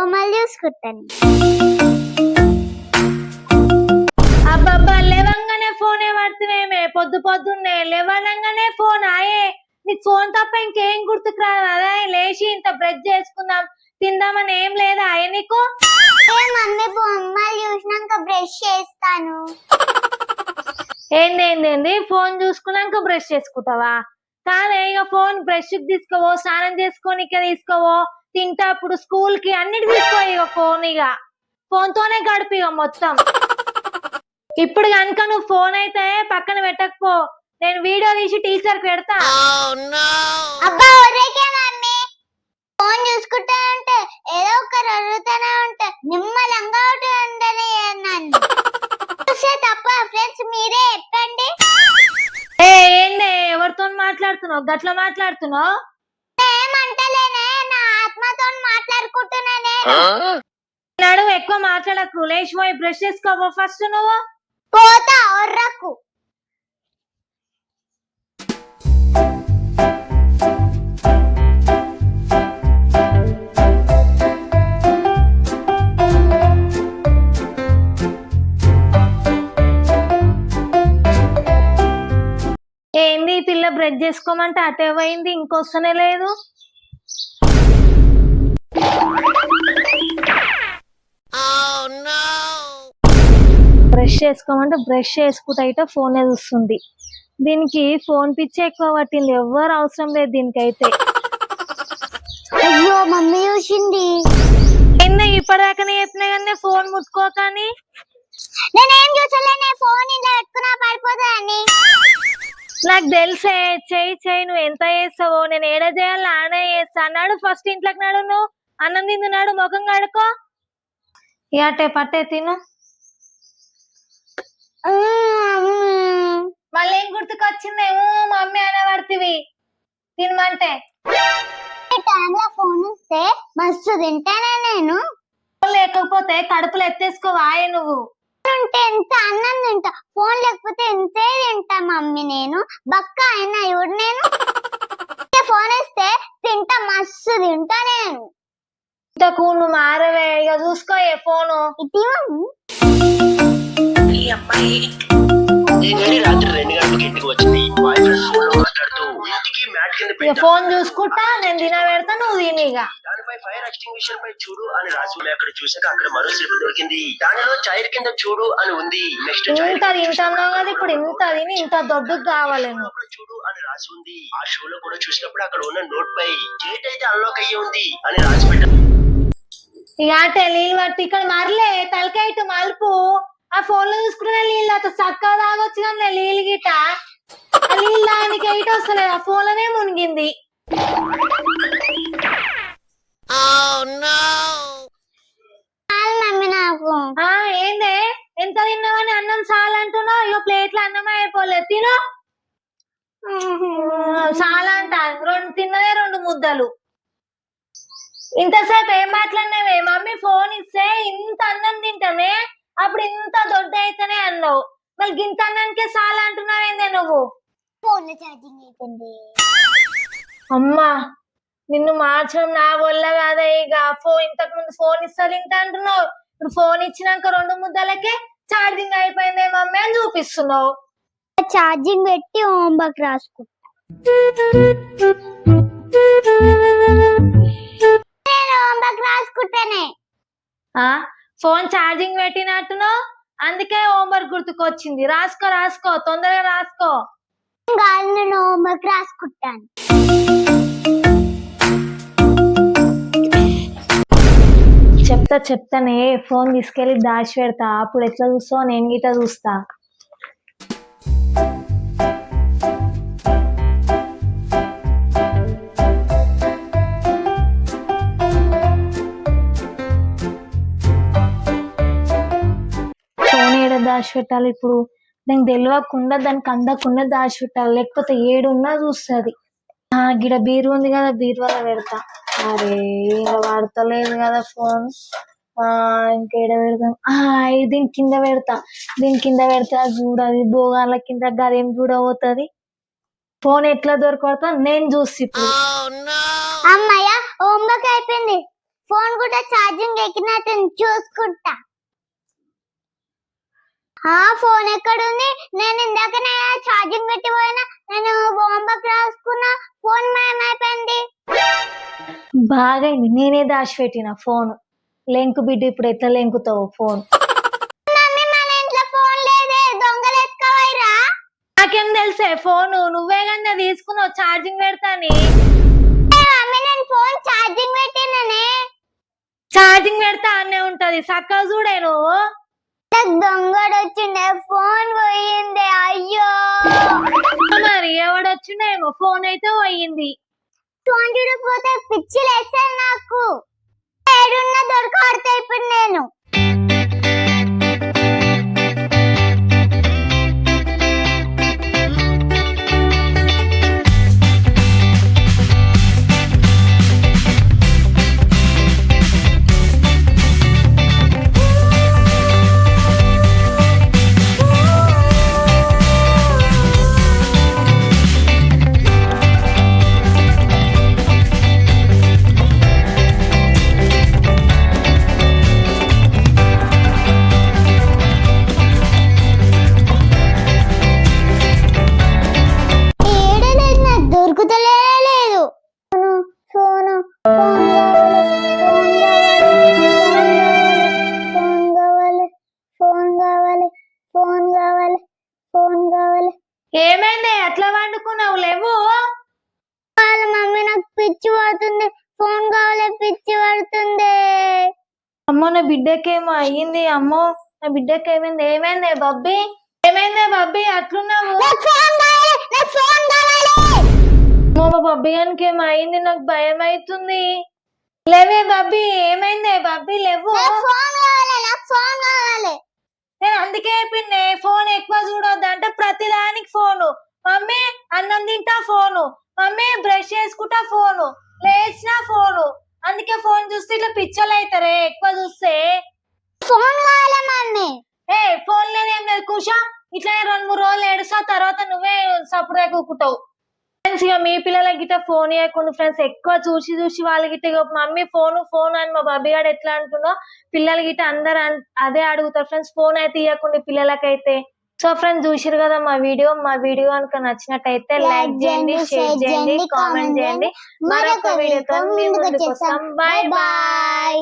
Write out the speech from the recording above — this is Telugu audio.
బొమ్మలు చూసుకుంటాను. అబ్బబ్బా లేవంగానే ఫోనే పడుతున్నామే, పొద్దు పొద్దున్నే లేవనంగానే ఫోన్ ఆయే. నీకు ఫోన్ తప్ప ఇంకేం గుర్తుకు రాదు అదే లేచి ఇంత బ్రష్ చేసుకుందాం తిందామని ఏం లేదా ఆయే నీకు? మమ్మీ బొమ్మలు చూసినాక బ్రష్ చేస్తాను. ఏంది ఫోన్ చూసుకున్నాక బ్రష్ చేసుకుంటావా? కాదే ఇక ఫోన్ బ్రష్ తీసుకోవో, స్నానం చేసుకోనికే తీసుకోవో, తింటప్పుడు స్కూల్ కి అన్నిటి తీసుకో. ఇక ఫోన్ ఫోన్ తోనే గడిపి ఇక మొత్తం. ఇప్పుడు కనుక నువ్వు ఫోన్ అయితే పక్కన పెట్టకపో, నేను వీడియో తీసి టీచర్ కి పెడతా. అబ్బా ఒరేకే మమ్మీ, ఫోన్ చూసుకుంటా ఉంటే ఏదో ఒకరు అడుగుతూనే ఉంటే నిమ్మలంగా ఉండని తప్ప ఫ్రెండ్స్ మీరే చెప్పండి. ఏందే ఎవరితో మాట్లాడుతున్నావు, గట్ల మాట్లాడుతున్నావు? ఏమంటలేనే, నా ఆత్మతో మాట్లాడుకుంటున్నానే. నడువు ఎక్కువ మాట్లాడకు, లేచిపోయి బ్రష్ చేసుకోవో ఫస్ట్ నువ్వు. పోతా ఒర్రకు. ఏంది ఈ పిల్ల బ్రష్ చేసుకోమంటే అటే పోయింది, ఇంకొస్తనే లేదు. బ్రష్ చేసుకోమంటే బ్రష్ చేసుకుంటా ఫోన్ చూస్తుంది. దీనికి ఫోన్ పిచ్చి ఎక్కువ పట్టింది, ఎవ్వరు అవసరం లేదు దీనికైతే. అయ్యో మమ్మీ చూసింది. ఇప్పటిదాకానే చెప్పినా కానీ ఫోన్ ముట్టుకోకని. నేనేం చూసలేనే, ఫోన్ ఇలా పెట్టుకున్నా పడిపోతాయని. నాకు తెలిసే, చెయ్యి నువ్వు ఎంత చేస్తావో. నేను ఏడ చేయాలి ఆడే చేస్తా. అన్నాడు ఫస్ట్ ఇంట్లోకి నాడు, నువ్వు అన్నం తింటున్నాడు, ముఖం కడుకో, ఇటే పట్టే తిను. మళ్ళీ ఏం గుర్తుకొచ్చింది మమ్మీ అనే పడుతుంది తినమంటే? టైంలో ఫోన్ వస్తే మస్తు తింటానే నేను. లేకపోతే కడుపులో ఎత్తేసుకోవాయే నువ్వు. ఉంటే ఎంత అన్నం తింటా, ఫోన్ లేకపోతే ఎంతే తింటా మమ్మీ. నేను బక్క అయినా ఇవ్వడు, నేను ఫోన్ ఇస్తే తింటా, మస్తు తింటా నేను. ఇంతకు నువ్వు మారవే, ఇక చూసుకో ఏ ఫోను. ఈ అమ్మాయి రాత్రి 2 గంటలకు ఇంటికి వచ్చింది. బాయ్ ఫ్రెండ్ ఫోన్ లో మాట్లాడుతూ ఇంటికి మ్యాట్ కింద ఫోన్ చూసుకుంటా నేను తిన పెడతా, నువ్వు తినిగా. దానిపై ఫైర్ ఎక్స్టింగ్విషర్ పై చూడు అని రాసి అక్కడ చూసాక అక్కడ మరో స్లిప్ దొరికింది. దానిలో చైర్ కింద చూడు అని ఉంది. నెక్స్ట్ ఇంత తింటున్నావు కదా, ఇప్పుడు ఇంత తిని ఇంత దొడ్డుకు కావాలి చూడు అని రాసి ఉంది. ఆ షోలో కూడా చూసినప్పుడు అక్కడ ఉన్న నోట్ పై గేట్ అయితే అన్లాక్ అయ్యి ఉంది అని రాసి పెట్టారు. ఇక నీళ్ళు పట్టి ఇక్కడ మరలే తలకాయ ఇటు మలుపు. ఆ ఫోన్ లో చూసుకున్న నీళ్ళు అత చక్కగా తాగొచ్చు కానీ నీళ్ళు గిట ఆ నీళ్ళు తాగడానికి ఎయిట్ వస్తలేదు, ఆ ఫోన్ లోనే మునిగింది. ఏందే ఎంత తిన్నావని అన్నం చాలంటున్నావు? ఇక ప్లేట్లు అన్నం అయిపోలేదు, తిను. చాలా అంట, 2 తిన్నదే 2 ముద్దలు. ఇంతసేపు ఏం మాట్లాడినావే? మమ్మీ ఫోన్ ఇస్తే ఇంత అన్నం తింటానే, అప్పుడు ఇంత దొడ్డ అయితేనే అన్నావు, మళ్ళీ ఇంత అన్నానికే చాలా అంటున్నావేందే నువ్వు? ఫోన్ ఛార్జింగ్ అయిపోయింది. అమ్మా నిన్ను మార్చడం నా వల్ల కాదా. ఇక ఇంతకు ముందు ఫోన్ ఇస్తా తింటా అంటున్నావు, ఇప్పుడు ఫోన్ ఇచ్చినాక 2 ముద్దలకే ఛార్జింగ్ అయిపోయిందే మమ్మీ అని చూపిస్తున్నావు. ఛార్జింగ్ పెట్టి హోంవర్క్ రాసుకుంటా. హోంవర్క్ రాసుకుంటానే. ఫోన్ ఛార్జింగ్ పెట్టినట్టున్నావు, అందుకే హోంవర్క్ గుర్తుకొచ్చింది. రాసుకో తొందరగా రాసుకో. నేను హోంవర్క్ రాసుకుంటాను. చెప్తానే ఫోన్ తీసుకెళ్లి దాచి పెడతా, అప్పుడు ఎట్లా చూస్తావు నేను గిట్ట చూస్తా. ఫోన్ ఏడ దాచి పెట్టాలి ఇప్పుడు? నాకు తెలియకుండా దానికి అందకుండా దాచి పెట్టాలి, లేకపోతే ఏడున్నా చూస్తుంది. గిడ బీరు ఉంది కదా, బీరువాలో పెడతా. అరే వాడతలేదు కదా ఫోన్, ఇంకేడ పెడతాం? దీని కింద పెడతా. చూడది భోగాల కింద గదేం చూడబోతుంది. ఫోన్ ఎట్లా దొరకబడతా నేను చూసి. అమ్మయ్య హోంవర్క్ అయిపోయింది, ఫోన్ కూడా ఛార్జింగ్ ఎక్కినట్టు చూసుకుంటా. ఆ ఫోన్ ఎక్కడుంది? నేను ఇందాకనే ఛార్జింగ్ పెట్టి పోయినా. నేను హోంవర్క్ రాసుకున్నా, ఫోన్ మాయమైపోయింది. బాగైంది, నేనే దాచిపెట్టిన ఫోన్. లెంకు బిడ్డ, ఇప్పుడు ఎట్లా లెంకుతావు ఫోన్? మమ్మీ మన ఇంట్లో ఫోన్ లేదే, దొంగలు ఎత్తుకోవైరా. నాకేం తెలుసే ఫోను? నువ్వే కదా తీసుకున్నావు ఛార్జింగ్ పెడతాని. మమ్మీ నేను ఫోన్ ఛార్జింగ్ పెట్టిననే. ఛార్జింగ్ పెడతా అనే ఉంటది, చక్కగా చూడే నువ్వు. దొంగడు వచ్చిండే, ఫోన్ పోయింది. అయ్యో మరి ఎవడొచ్చిండేమో, ఫోన్ అయితే పోయింది. ఫోన్ చూడకపోతే పిచ్చి లేస్తాను నాకు. ఏడున్నా దొరకాడుతా ఇప్పుడు నేను. దొరుకుతలే లేదు. ఫోన్ కావాలి, ఫోన్ కావాలి, ఫోన్ కావాలి, ఫోన్ కావాలి. ఏమైంది అట్లా వండుకున్నావు? లేవు. వాళ్ళ మమ్మీ నాకు పిచ్చి పడుతుంది, ఫోన్ కావాలి, పిచ్చి పడుతుంది. అమ్మో నా బిడ్డకేమో అయ్యింది. అమ్మో నా బిడ్డకి ఏమైంది? ఏమైంది బబ్బీ? ఏమైందే బబ్బీ అట్లున్నావు? అమ్మో మా బబ్బీ గానికి ఏమో అయింది, నాకు భయం అవుతుంది. లేవే బబ్బీ, ఏమైందే బబ్బీ? లేవు. నేను అందుకే చెప్పిందే ఫోన్ ఎక్కువ చూడొద్దు అంటే. ప్రతిదానికి ఫోను. మమ్మీ అన్నం తింటా ఫోను, మమ్మీ బ్రష్ చేసుకుంటా ఫోను, లేచినా ఫోను. అందుకే ఫోన్ చూస్తే ఇట్లా పిచ్చోళ్ళు అవుతారే ఎక్కువ చూస్తే. ఫోన్ కావాలి మమ్మీ. ఏ ఫోన్ లేదు ఏం లేదు, కూర్చో. ఇట్లా 2-3 రోజులు ఏడుస్తా, తర్వాత నువ్వే సపరేట్ కూకుంటావు. ఫ్రెండ్స్ ఇక మీ పిల్లలకి గిట్ట ఫోన్ ఇవ్వకుండా ఫ్రెండ్స్. ఎక్కువ చూసి వాళ్ళ గిట్ట ఇక మమ్మీ ఫోను ఫోన్ అని మా బాబీ గారు ఎట్లా అంటుందో పిల్లల గిట్ట అందరు అదే అడుగుతారు ఫ్రెండ్స్. ఫోన్ అయితే ఇవ్వకుండా పిల్లలకైతే. సో ఫ్రెండ్స్ చూసిరు కదా మా వీడియో కనుక నచ్చినట్టయితే లైక్ చేయండి, షేర్ చేయండి, కామెంట్ చేయండి. మరొక వీడియోతో మీ ముందుకు వస్తాం. Bye bye.